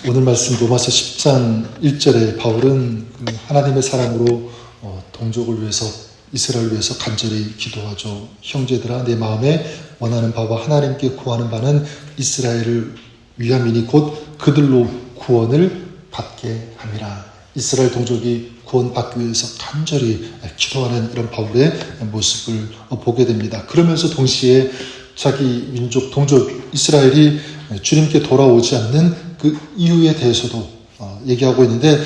오늘 말씀 로마서 10장 1절에 바울은 하나님의 사랑으로 동족을 위해서, 이스라엘을 위해서 간절히 기도하죠. 형제들아, 내 마음에 원하는 바와 하나님께 구하는 바는 이스라엘을 위함이니 곧 그들로 구원을 받게 함이라. 이스라엘 동족이 구원받기 위해서 간절히 기도하는 이런 바울의 모습을 보게 됩니다. 그러면서 동시에 자기 민족, 동족 이스라엘이 주님께 돌아오지 않는 그 이유에 대해서도 얘기하고 있는데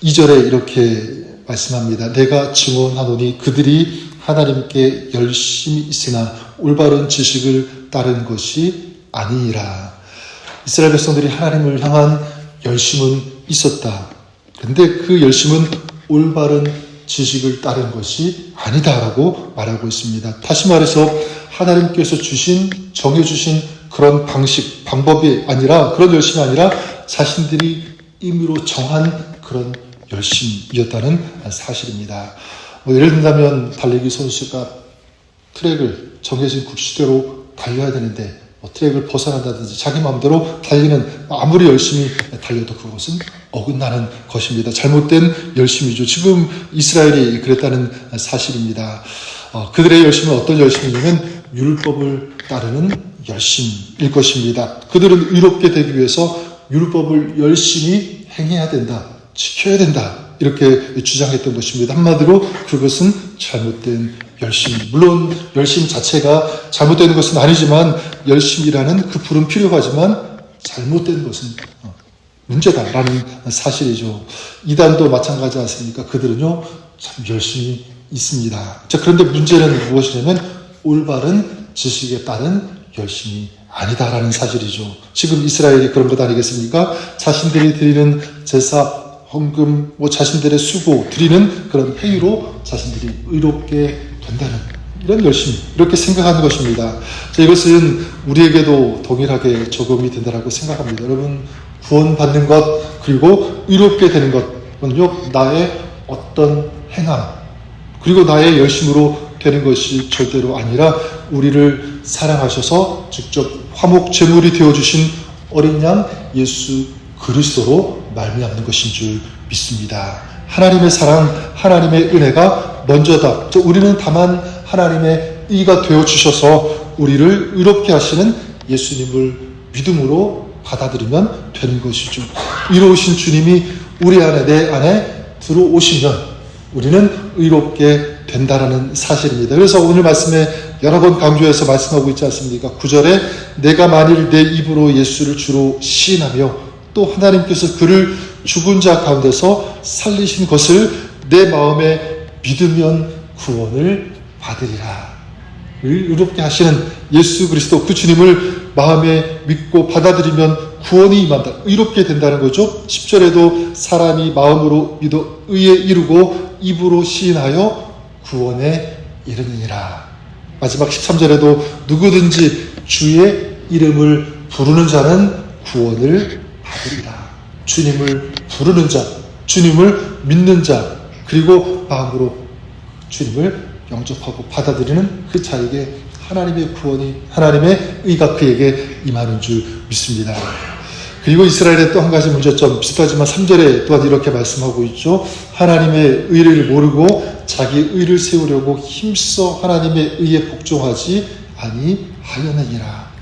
2절에 이렇게 말씀합니다. 내가 증언하노니 그들이 하나님께 열심히 있으나 올바른 지식을 따른 것이 아니니라. 이스라엘 백성들이 하나님을 향한 열심은 있었다. 그런데 그 열심은 올바른 지식을 따른 것이 아니다라고 말하고 있습니다. 다시 말해서 하나님께서 정해주신 그런 방법이 아니라, 그런 열심이 아니라 자신들이 임의로 정한 그런 열심이었다는 사실입니다. 예를 든다면 달리기 선수가 트랙을 정해진 국시대로 달려야 되는데 트랙을 벗어난다든지 자기 마음대로 달리는, 아무리 열심히 달려도 그것은 어긋나는 것입니다. 잘못된 열심이죠. 지금 이스라엘이 그랬다는 사실입니다. 그들의 열심은 어떤 열심이냐면 율법을 따르는 열심일 것입니다. 그들은 의롭게 되기 위해서 율법을 열심히 행해야 된다, 지켜야 된다, 이렇게 주장했던 것입니다. 한마디로 그것은 잘못된 열심. 물론 열심 자체가 잘못되는 것은 아니지만 열심이라는 그 불은 필요하지만 잘못된 것은 문제다라는 사실이죠. 이단도 마찬가지 않습니까? 그들은요 참 열심히 있습니다. 자, 그런데 문제는 무엇이냐면 올바른 지식에 따른 열심이 아니다라는 사실이죠. 지금 이스라엘이 그런 것 아니겠습니까? 자신들이 드리는 제사, 헌금, 자신들의 수고, 드리는 그런 행위로 자신들이 의롭게 된다는 이런 열심, 이렇게 생각하는 것입니다. 자, 이것은 우리에게도 동일하게 적용이 된다고 생각합니다. 여러분, 구원받는 것, 그리고 의롭게 되는 것은요, 나의 어떤 행함, 그리고 나의 열심으로 되는 것이 절대로 아니라 우리를 사랑하셔서 직접 화목 제물이 되어주신 어린 양 예수 그리스도로 말미암는 것인 줄 믿습니다. 하나님의 사랑, 하나님의 은혜가 먼저다. 우리는 다만 하나님의 의가 되어주셔서 우리를 의롭게 하시는 예수님을 믿음으로 받아들이면 되는 것이죠. 의로우신 주님이 우리 안에, 내 안에 들어오시면 우리는 의롭게 된다라는 사실입니다. 그래서 오늘 말씀에 여러 번 강조해서 말씀하고 있지 않습니까? 9절에 내가 만일 내 입으로 예수를 주로 시인하며 또 하나님께서 그를 죽은 자 가운데서 살리신 것을 내 마음에 믿으면 구원을 받으리라. 의롭게 하시는 예수 그리스도 그 주님을 마음에 믿고 받아들이면 구원이 임한다. 의롭게 된다는 거죠. 10절에도 사람이 마음으로 믿어 의에 이르고 입으로 시인하여 구원에 이르느니라. 마지막 13절에도 누구든지 주의 이름을 부르는 자는 구원을 받으리라. 주님을 부르는 자, 주님을 믿는 자, 그리고 마음으로 주님을 영접하고 받아들이는 그 자에게 하나님의 구원이, 하나님의 의가 그에게 임하는 줄 믿습니다. 그리고 이스라엘의 또 한 가지 문제점, 비슷하지만 3절에 또한 이렇게 말씀하고 있죠. 하나님의 의를 모르고 자기 의를 세우려고 힘써 하나님의 의에 복종하지 아니하였느니라.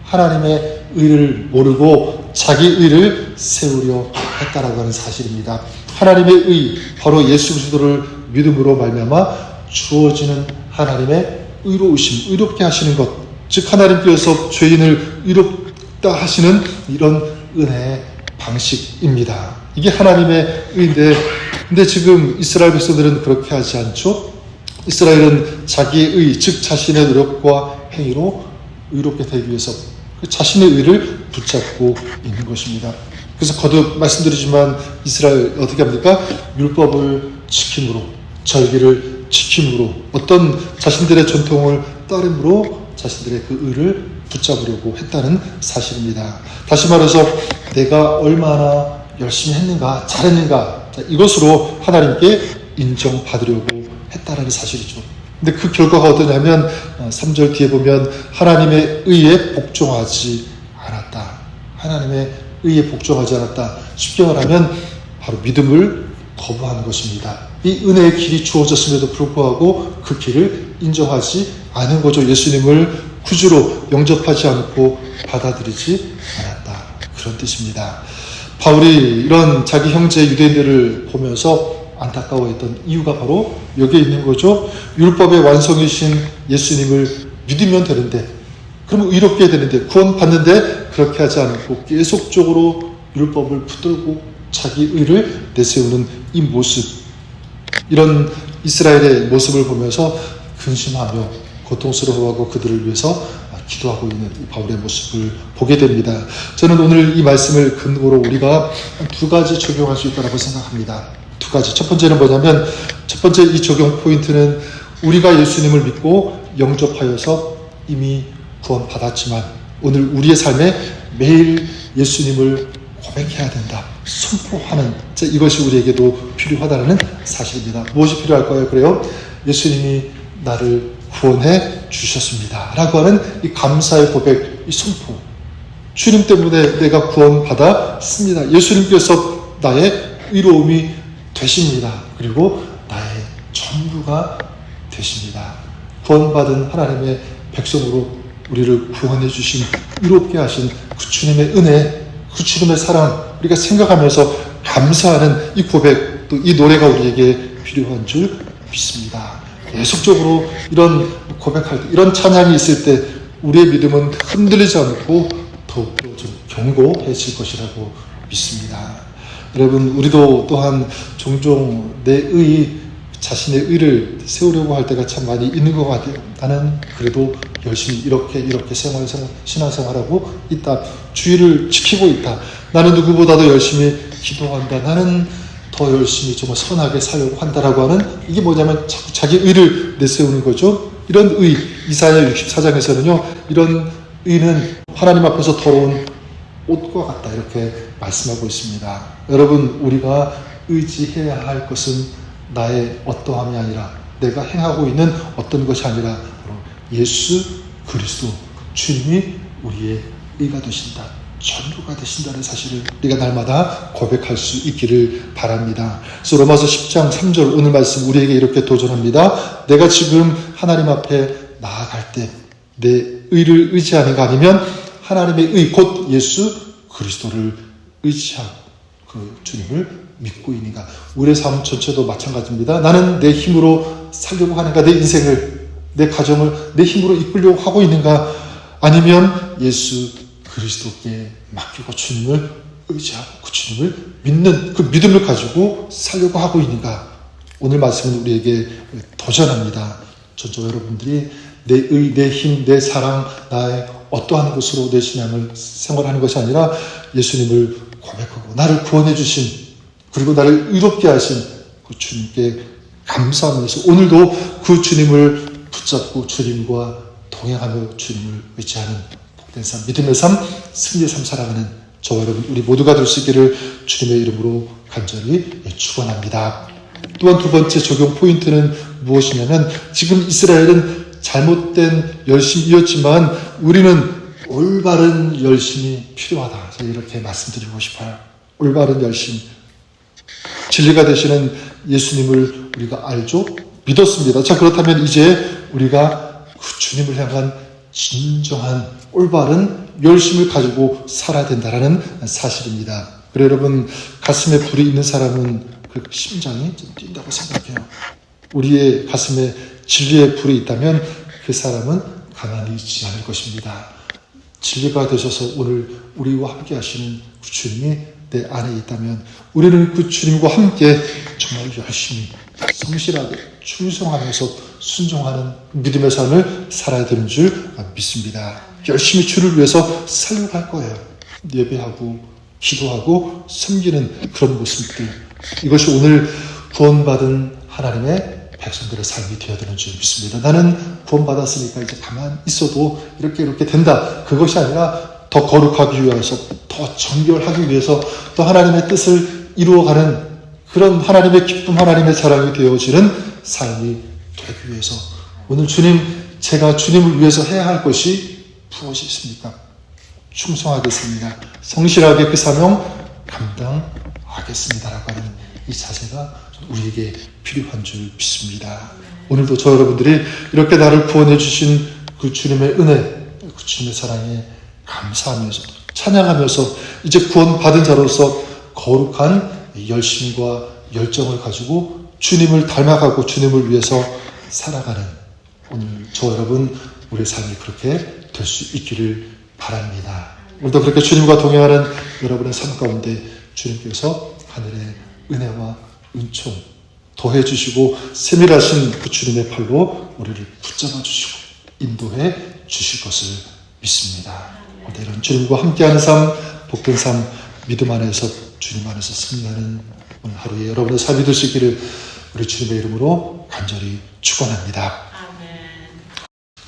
하나님의 의를 모르고 자기 의를 세우려 했다라고 하는 사실입니다. 하나님의 의, 바로 예수 그리스도를 믿음으로 말미암아 주어지는 하나님의 의로우심, 의롭게 하시는 것, 즉 하나님께서 죄인을 의롭다 하시는 이런 은혜의 방식입니다. 이게 하나님의 의인데, 근데 지금 이스라엘 백성들은 그렇게 하지 않죠. 이스라엘은 자기의 의, 즉 자신의 노력과 행위로 의롭게 되기 위해서 자신의 의를 붙잡고 있는 것입니다. 그래서 거듭 말씀드리지만 이스라엘 어떻게 합니까? 율법을 지킴으로, 절기를 지킴으로, 어떤 자신들의 전통을 따름으로 자신들의 그 의를 붙잡으려고 했다는 사실입니다. 다시 말해서 내가 얼마나 열심히 했는가, 잘했는가, 이것으로 하나님께 인정받으려고 했다라는 사실이죠. 근데 그 결과가 어떠냐면 3절 뒤에 보면 하나님의 의에 복종하지 않았다. 하나님의 의에 복종하지 않았다. 쉽게 말하면 바로 믿음을 거부하는 것입니다. 이 은혜의 길이 주어졌음에도 불구하고 그 길을 인정하지 않은 거죠. 예수님을 구주로 영접하지 않고 받아들이지 않았다. 그런 뜻입니다. 바울이 이런 자기 형제 유대인들을 보면서 안타까워했던 이유가 바로 여기에 있는 거죠. 율법의 완성이신 예수님을 믿으면 되는데, 그러면 의롭게 되는데, 구원받는데 그렇게 하지 않고 계속적으로 율법을 붙들고 자기 의를 내세우는 이 모습, 이런 이스라엘의 모습을 보면서 근심하며 고통스러워하고 그들을 위해서 기도하고 있는 바울의 모습을 보게 됩니다. 저는 오늘 이 말씀을 근거로 우리가 두 가지 적용할 수 있다고 생각합니다. 두 가지. 첫 번째는 뭐냐면, 첫 번째 이 적용 포인트는 우리가 예수님을 믿고 영접하여서 이미 구원받았지만 오늘 우리의 삶에 매일 예수님을 고백해야 된다, 선포하는, 이것이 우리에게도 필요하다는 사실입니다. 무엇이 필요할까요? 그래요? 예수님이 나를 구원해 주셨습니다 라고 하는 이 감사의 고백, 이 선포. 주님 때문에 내가 구원받았습니다. 예수님께서 나의 의로움이 되십니다. 그리고 나의 전부가 되십니다. 구원받은 하나님의 백성으로 우리를 구원해 주신, 의롭게 하신 그 주님의 은혜, 그 주님의 사랑, 우리가 생각하면서 감사하는 이 고백, 또 이 노래가 우리에게 필요한 줄 믿습니다. 계속적으로 이런 고백할 때, 이런 찬양이 있을 때 우리의 믿음은 흔들리지 않고 더욱더 좀 견고해질 것이라고 믿습니다. 여러분, 우리도 또한 종종 자신의 의를 세우려고 할 때가 참 많이 있는 것 같아요. 나는 그래도 열심히 이렇게 신앙생활하고 있다. 주의를 지키고 있다. 나는 누구보다도 열심히 기도한다. 나는 더 열심히 정말 선하게 살려고 한다라고 하는, 이게 뭐냐면 자기 의를 내세우는 거죠. 이런 의, 이사야 64장에서는요, 이런 의는 하나님 앞에서 더러운 옷과 같다, 이렇게 말씀하고 있습니다. 여러분, 우리가 의지해야 할 것은 나의 어떠함이 아니라, 내가 행하고 있는 어떤 것이 아니라 바로 예수 그리스도 주님이 우리의 의가 되신다, 전부가 되신다는 사실을 우리가 날마다 고백할 수 있기를 바랍니다. 그래서 로마서 10장 3절 오늘 말씀 우리에게 이렇게 도전합니다. 내가 지금 하나님 앞에 나아갈 때 내 의를 의지하는 거 아니면 하나님의 의, 곧 예수 그리스도를 의지하고 그 주님을 믿고 있는가. 우리의 삶 전체도 마찬가지입니다. 나는 내 힘으로 살려고 하는가, 내 인생을, 내 가정을 내 힘으로 이끌려고 하고 있는가, 아니면 예수 그리스도께 맡기고 주님을 의지하고 그 주님을 믿는 그 믿음을 가지고 살려고 하고 있는가. 오늘 말씀은 우리에게 도전합니다. 저와 여러분들이 내 의, 내 힘, 내 사랑, 나의 어떠한 것으로 내 신앙을 생활하는 것이 아니라 예수님을 고백하고 나를 구원해 주신, 그리고 나를 의롭게 하신 그 주님께 감사하면서 오늘도 그 주님을 붙잡고 주님과 동행하며 주님을 의지하는 복된 삶, 믿음의 삶, 승리의 삶 살아가는 저와 여러분 우리 모두가 될 수 있기를 주님의 이름으로 간절히 축원합니다. 또한 두 번째 적용 포인트는 무엇이냐면, 지금 이스라엘은 잘못된 열심이었지만 우리는 올바른 열심이 필요하다. 제가 이렇게 말씀드리고 싶어요. 올바른 열심. 진리가 되시는 예수님을 우리가 알죠? 믿었습니다. 자, 그렇다면 이제 우리가 그 주님을 향한 진정한 올바른 열심을 가지고 살아야 된다는 사실입니다. 그래 여러분, 가슴에 불이 있는 사람은 그 심장이 좀 뛴다고 생각해요. 우리의 가슴에 진리의 불이 있다면 그 사람은 가만히 있지 않을 것입니다. 진리가 되셔서 오늘 우리와 함께 하시는 그 주님이 내 안에 있다면 우리는 그 주님과 함께 정말 열심히 성실하게 충성하면서 순종하는 믿음의 삶을 살아야 되는 줄 믿습니다. 열심히 주를 위해서 살려고 할 거예요. 예배하고 기도하고 섬기는 그런 모습들, 이것이 오늘 구원받은 하나님의 백성들의 삶이 되어야 되는 줄 믿습니다. 나는 구원받았으니까 이제 가만히 있어도 이렇게 된다. 그것이 아니라 더 거룩하기 위해서, 더 정결하기 위해서, 또 하나님의 뜻을 이루어가는 그런 하나님의 기쁨, 하나님의 사랑이 되어지는 삶이 되기 위해서 오늘 주님, 제가 주님을 위해서 해야 할 것이 무엇이 있습니까? 충성하겠습니다. 성실하게 그 사명 감당하겠습니다라고 하는 이 자세가 우리에게 필요한 줄 믿습니다. 오늘도 저 여러분들이 이렇게 나를 구원해 주신 그 주님의 은혜, 그 주님의 사랑에 감사하면서 찬양하면서 이제 구원받은 자로서 거룩한 열심과 열정을 가지고 주님을 닮아가고 주님을 위해서 살아가는 오늘 저 여러분 우리의 삶이 그렇게 될 수 있기를 바랍니다. 오늘도 그렇게 주님과 동행하는 여러분의 삶 가운데 주님께서 하늘의 은혜와 은총 더해 주시고 세밀하신 그 주님의 팔로 우리를 붙잡아 주시고 인도해 주실 것을 믿습니다. 오늘 이런 주님과 함께하는 삶, 복된 삶, 믿음 안에서 주님 안에서 승리하는 오늘 하루에 여러분의 삶이 되시기를 우리 주님의 이름으로 간절히 축원합니다.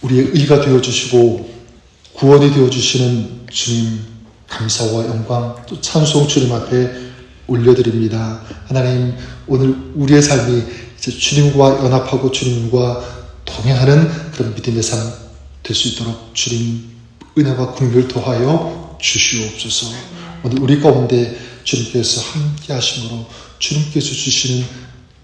우리의 의가 되어주시고 구원이 되어주시는 주님 감사와 영광 또 찬송 주님 앞에 올려드립니다. 하나님 오늘 우리의 삶이 이제 주님과 연합하고 주님과 동행하는 그런 믿음의 삶 될 수 있도록 주님 은혜와 긍휼 더하여 주시옵소서. 오늘 우리 가운데 주님께서 함께 하심으로 주님께서 주시는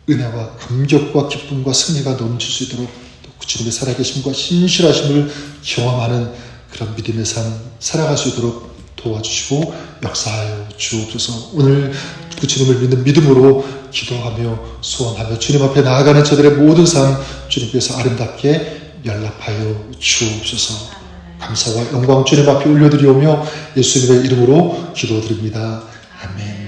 은혜와 감격과 기쁨과 승리가 넘칠 수 있도록 또 그 주님의 살아계심과 신실하심을 경험하는 그런 믿음의 삶 살아갈 수 있도록 도와주시고 역사하여 주옵소서. 오늘 그 주님을 믿는 믿음으로 기도하며 소원하며 주님 앞에 나아가는 저들의 모든 삶 주님께서 아름답게 연락하여 주옵소서. 감사와 영광 주님 앞에 올려드리오며 예수님의 이름으로 기도드립니다. 아멘.